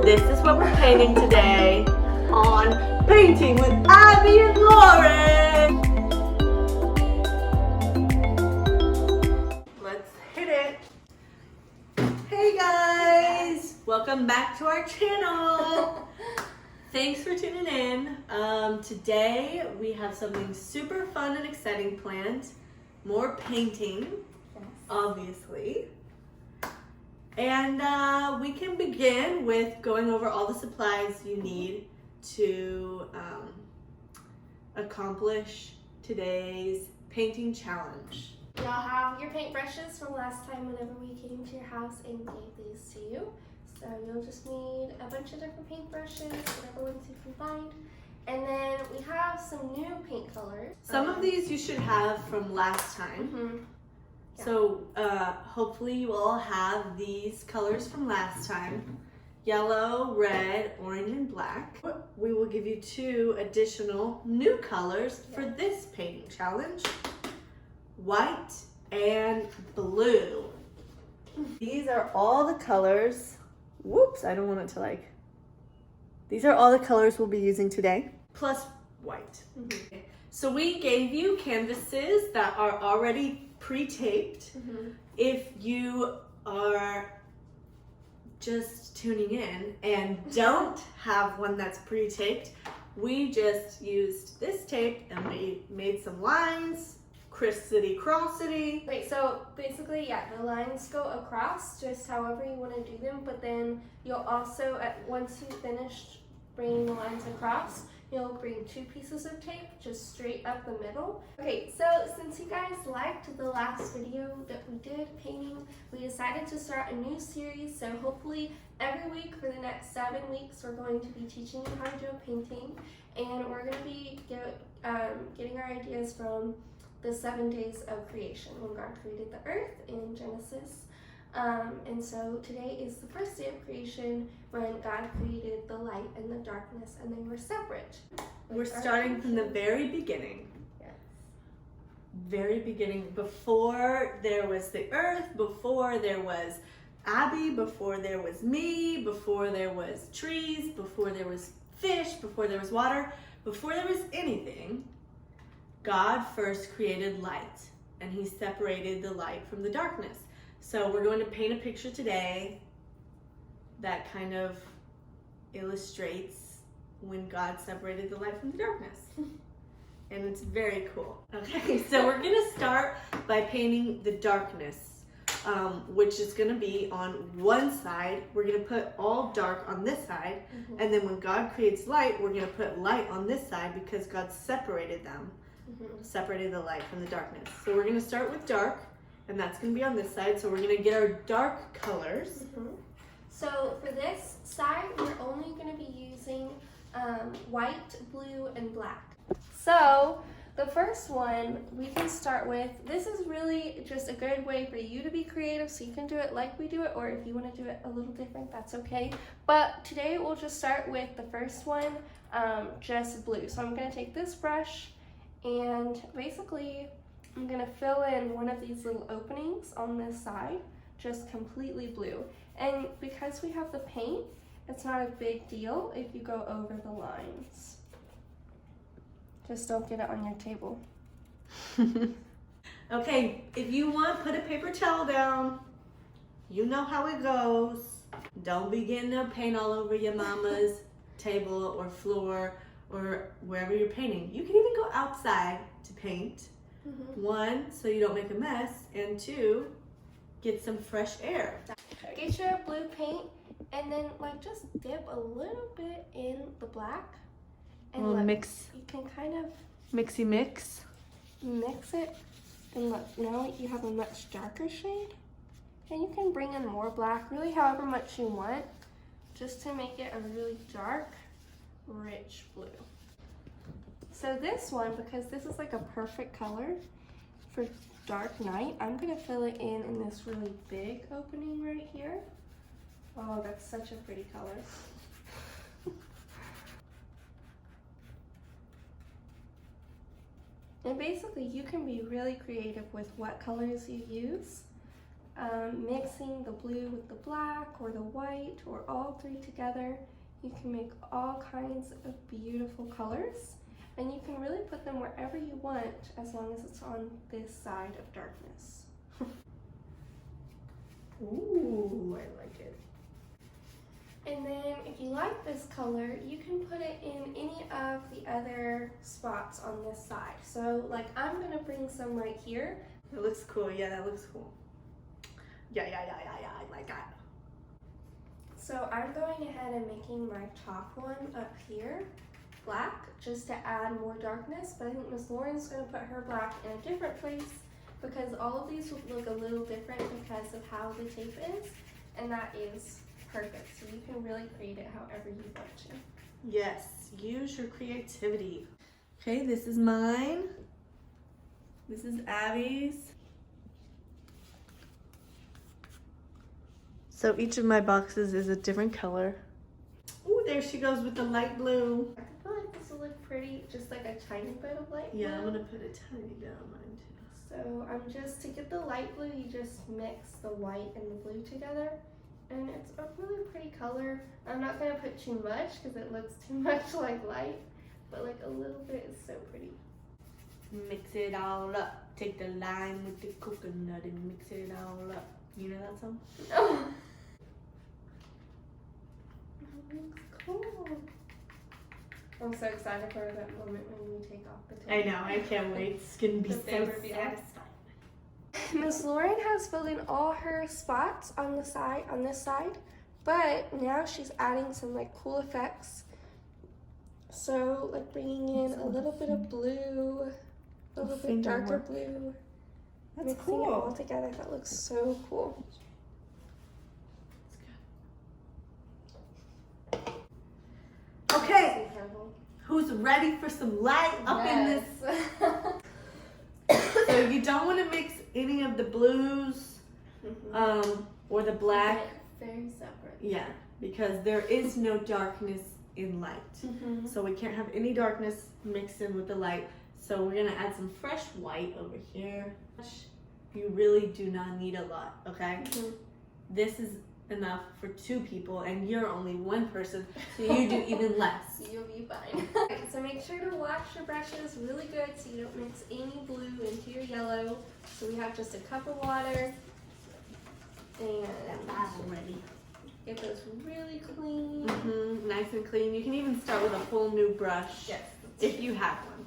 This is what we're painting today on Painting with Abby and Lauren. Let's hit it. Hey guys, welcome back to our channel. Thanks for tuning in. Today we have something super fun and exciting planned. More painting, yes, obviously. And we can begin with going over all the supplies you need to accomplish today's painting challenge. You'll have your paintbrushes from last time whenever we came to your house and gave these to you. So you'll just need a bunch of different paintbrushes, whatever ones you can find. And then we have some new paint colors. Some of these you should have from last time. Mm-hmm. Yeah. So hopefully you all have these colors from last time. Yellow, red, orange, and black. We will give you 2 additional new colors for this painting challenge. White and blue. These are all the colors. Whoops, I don't want it to These are all the colors we'll be using today, plus white. Mm-hmm. So we gave you canvases that are already pre-taped. Mm-hmm. If you are just tuning in and don't have one that's pre-taped, we just used this tape and we made some lines, criss-city, cross-city. Wait, so basically, yeah, the lines go across just however you want to do them, but then you'll also, once you finish bringing the lines across, you'll bring 2 pieces of tape just straight up the middle. Okay, so since you guys liked the last video that we did painting, we decided to start a new series. So hopefully every week for the next 7 weeks, we're going to be teaching you how to do a painting. And we're going to be getting our ideas from the 7 days of creation when God created the earth in Genesis. And so today is the first day of creation when God created the light and the darkness, and they were separate. We're starting from the very beginning. Yes. Very beginning, before there was the earth, before there was Abby, before there was me, before there was trees, before there was fish, before there was water, before there was anything, God first created light, and he separated the light from the darkness. So we're going to paint a picture today that kind of illustrates when God separated the light from the darkness. And it's very cool. Okay, so we're gonna start by painting the darkness, which is gonna be on one side. We're gonna put all dark on this side, mm-hmm, and then when God creates light, we're gonna put light on this side because God separated them, mm-hmm, separated the light from the darkness. So we're gonna start with dark, and that's going to be on this side. So we're going to get our dark colors. Mm-hmm. So for this side, we're only going to be using white, blue, and black. So the first one we can start with, this is really just a good way for you to be creative, so you can do it like we do it, or if you want to do it a little different, that's okay. But today we'll just start with the first one, just blue. So I'm going to take this brush and basically I'm gonna fill in one of these little openings on this side, just completely blue. And because we have the paint, it's not a big deal if you go over the lines. Just don't get it on your table. Okay, if you want, put a paper towel down. You know how it goes. Don't be getting the paint all over your mama's table or floor or wherever you're painting. You can even go outside to paint. Mm-hmm. 1, so you don't make a mess, and 2, get some fresh air. Get your blue paint and then just dip a little bit in the black and mix. You can kind of mix it, and look, now you have a much darker shade, and you can bring in more black, really however much you want, just to make it a really dark, rich blue. So this one, because this is like a perfect color for dark night, I'm gonna fill it in this really big opening right here. Oh, that's such a pretty color. And basically you can be really creative with what colors you use. mixing the blue with the black or the white or all three together, you can make all kinds of beautiful colors, and you can really put them wherever you want as long as it's on this side of darkness. Ooh, I like it. And then if you like this color, you can put it in any of the other spots on this side. So like I'm gonna bring some right here. It looks cool. Yeah, that looks cool. Yeah, I like that. So I'm going ahead and making my top one up here black, just to add more darkness, but I think Miss Lauren's going to put her black in a different place because all of these will look a little different because of how the tape is, and that is perfect. So you can really create it however you want to. Yes, use your creativity. Okay, this is mine. This is Abby's. So each of my boxes is a different color. Ooh, there she goes with the light blue. I feel like this will look pretty, just like a tiny bit of light blue. Yeah, I'm gonna put a tiny bit on mine too. So I'm just, to get the light blue, you just mix the white and the blue together. And it's a really pretty color. I'm not gonna put too much because it looks too much like light, but like a little bit is so pretty. Mix it all up. Take the lime with the coconut and mix it all up. You know that song? Oh. That looks cool. I'm so excited for that moment when we take off the tape. I know, I can't wait. It's gonna be The so big reveal. satisfying. Miss Lauren has filled in all her spots on the side, on this side, but now she's adding some like cool effects. So like bringing in a little bit of blue, a little bit darker blue, That's mixing cool. it all together. That looks so cool. Okay, who's ready for some light up in this? So you don't want to mix any of the blues or the black. Very separate. Yeah, because there is no darkness in light. So we can't have any darkness mixed in with the light. So we're gonna add some fresh white over here. You really do not need a lot, okay? This is enough for 2 people and you're only 1 person, so you do even less. You'll be fine. So make sure to wash your brushes really good so you don't mix any blue into your yellow. So we have just a cup of water and Ready. get those really clean. Nice and clean. You can even start with a whole new brush if you have one.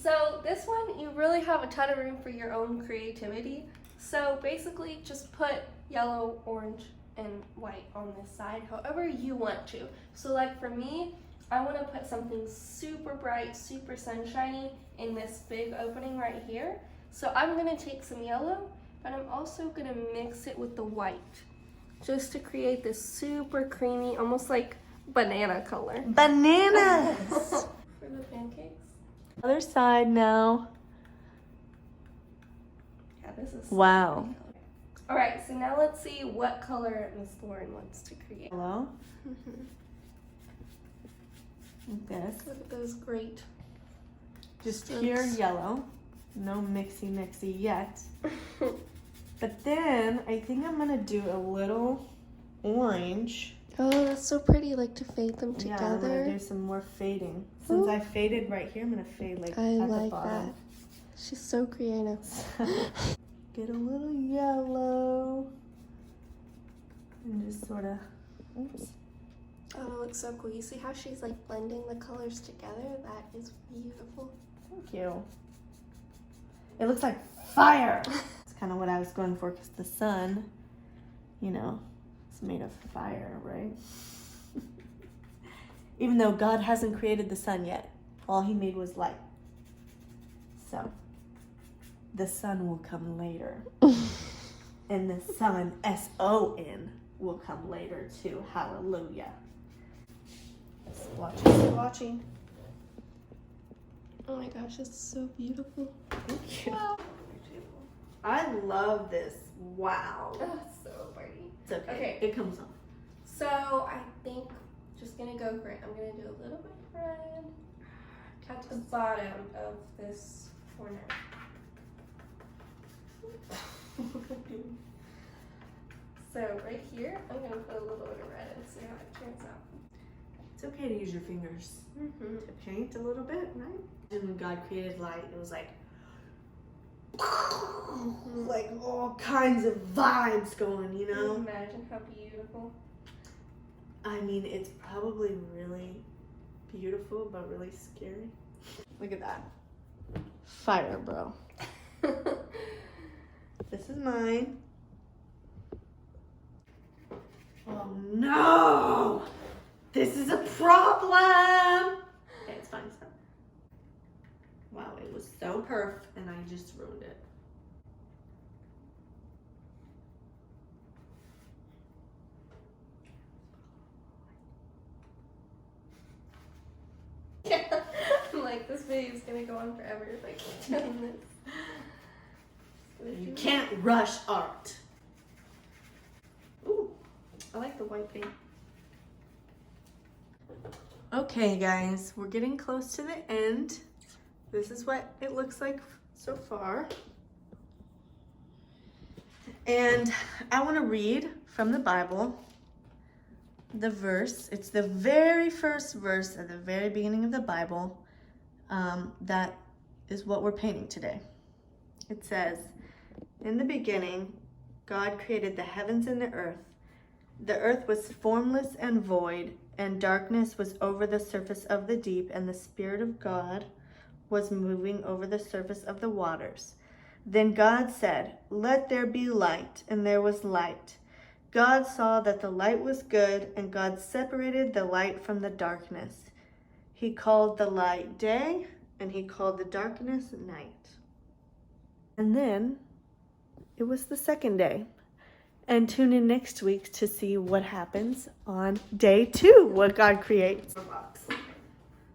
So this one, you really have a ton of room for your own creativity. So basically just put yellow, orange, and white on this side, however you want to. So like for me, I want to put something super bright, super sunshiny in this big opening right here. So I'm going to take some yellow, but I'm also going to mix it with the white, just to create this super creamy, almost like banana color. Bananas! For the pancakes. Other side now. Yeah, this is Wow. all right, so now let's see what color Miss Lauren wants to create. Hello? Like this. Look at those great Just strokes. pure yellow. No mixy yet. But then I think I'm gonna do a little orange. Oh, that's so pretty, like to fade them Yeah, I'm together. gonna do some more fading. Since I faded right here, I'm gonna fade like I at the like bottom. that. She's so creative. Get a little yellow. And just sort of, oops. Oh, it looks so cool. You see how she's like blending the colors together? That is beautiful. Thank you. It looks like fire. It's kind of what I was going for because the sun, you know, is made of fire, right? Even though God hasn't created the sun yet. All he made was light. So, the sun will come later. And the sun, S-O-N, will come later too. Hallelujah. Watching. Oh my gosh, it's so beautiful. Thank you. Wow. I love this. Wow. Oh, it's so pretty. It's okay. Okay. It comes off. So I think just gonna go for it. I'm gonna do a little bit of red at the bottom of this corner. So right here, I'm gonna put a little bit of red and see how it turns out. It's okay to use your fingers Mm-hmm. to paint a little bit, right? And when God created light, it was like all kinds of vibes going, you Can you know? imagine how beautiful? I mean, it's probably really beautiful, but really scary. Look at that. Fire, bro. This is mine. Oh no! This is a problem! Okay, it's fine, it's fine. Wow, it was so perf, and I just ruined it. I'm like, this video is gonna go on forever if I keep doing this. You can't rush art. Ooh, I like the white paint. Okay guys, we're getting close to the end. This is what it looks like so far. And I want to read from the Bible the verse. It's the very first verse at the very beginning of the Bible. That is what we're painting today. It says, "In the beginning, God created the heavens and the earth. The earth was formless and void, and darkness was over the surface of the deep, and the Spirit of God was moving over the surface of the waters. Then God said, 'Let there be light,' and there was light. God saw that the light was good, and God separated the light from the darkness. He called the light day, and he called the darkness night." And then it was the second day. And tune in next week to see what happens on day 2, what God creates.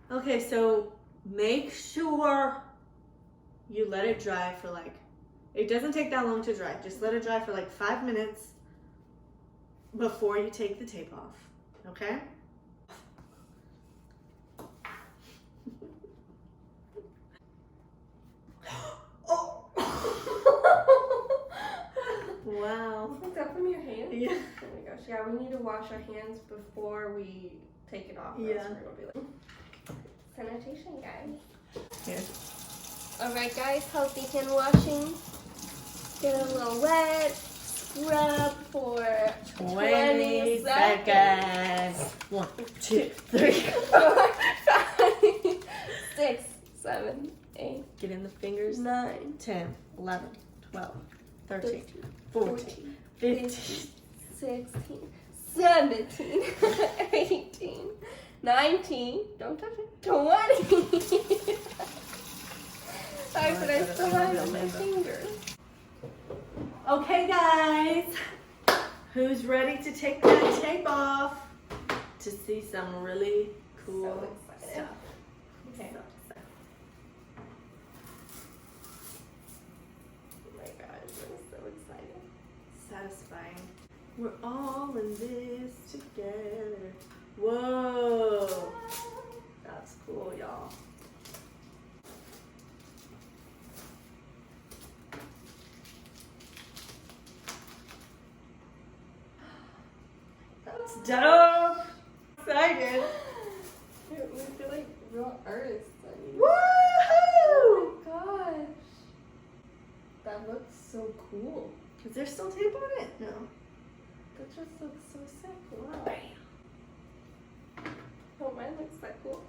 Okay, so make sure you let it dry for it doesn't take that long to dry. Just let it dry for 5 minutes before you take the tape off, okay? Wow. Is that from your hand? Yeah. Oh my gosh, yeah, we need to wash our hands before we take it off. Yeah. It'll be like sanitation, guys. Here. Alright guys, healthy hand washing. Get a little wet. Scrub for 20 seconds. 1, 2, 3. 4, 5, 6, 7, 8, Get in the fingers. 9, 10, 11, 12, 13, 13, 14, 15. 16, 17, 18, 19, don't touch it, 20. Sorry, but I still have it on my fingers. Okay, guys. Who's ready to take that tape off to see some really cool So excited. stuff? Okay. So Oh my gosh, I'm so excited. satisfying. We're all in this together. Whoa. That's cool, y'all. That's dope. Excited. Dude, we feel like real artists. I mean, Woohoo! oh my gosh. That looks so cool. Is there still tape on it? No. That just looks so sick. Wow. Oh, mine looks that cool.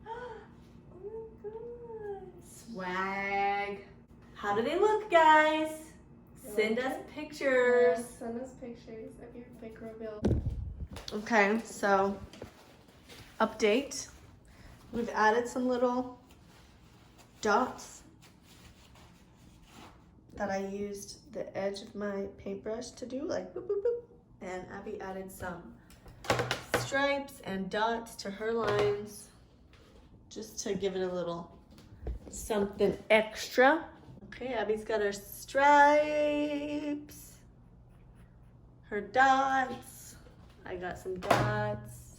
Oh my gosh. Swag. How do they look, guys? Send us pictures. Yeah, send us pictures of your pick reveal. Okay, so update. We've added some little dots that I used the edge of my paintbrush to do, like boop, boop, boop. And Abby added some stripes and dots to her lines just to give it a little something extra. Okay, Abby's got her stripes, her dots. I got some dots.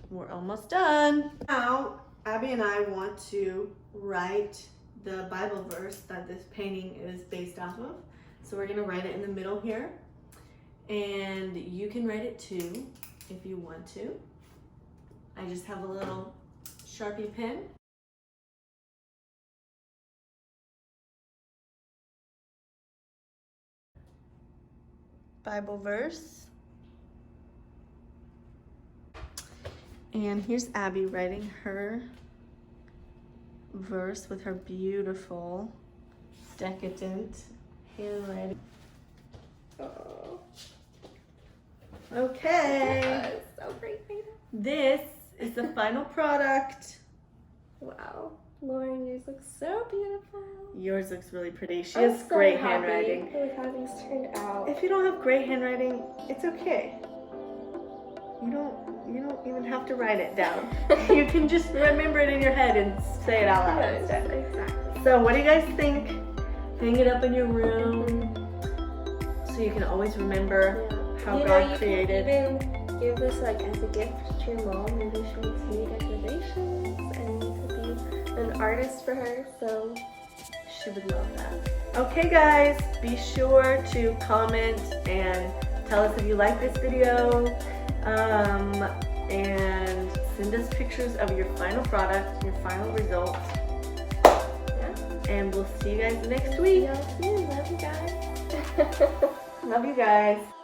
We're almost done. Now, Abby and I want to write the Bible verse that this painting is based off of. So we're gonna write it in the middle here. And you can write it too if you want to. I just have a little Sharpie pen. Bible verse. And here's Abby writing her verse with her beautiful, decadent handwriting. Oh. Okay. So great, Veda. This is the final product. Wow. Lauren, yours looks so beautiful. Yours looks really pretty. She I'm has so great happy handwriting. with how these turned out. If you don't have great handwriting, it's okay. You don't even have to write it down. You can just remember it in your head and say it out loud Yes, instead. exactly. So what do you guys think? Hang it up in your room so you can always remember how God created. You can even give this like as a gift to your mom. Maybe she makes new decorations, and you could be an artist for her. So She would love that. Okay guys, be sure to comment and tell us if you like this video. And send us pictures of your final product, your final result. yeah. And we'll see you guys next week. See y'all soon. Love you guys. Love you guys.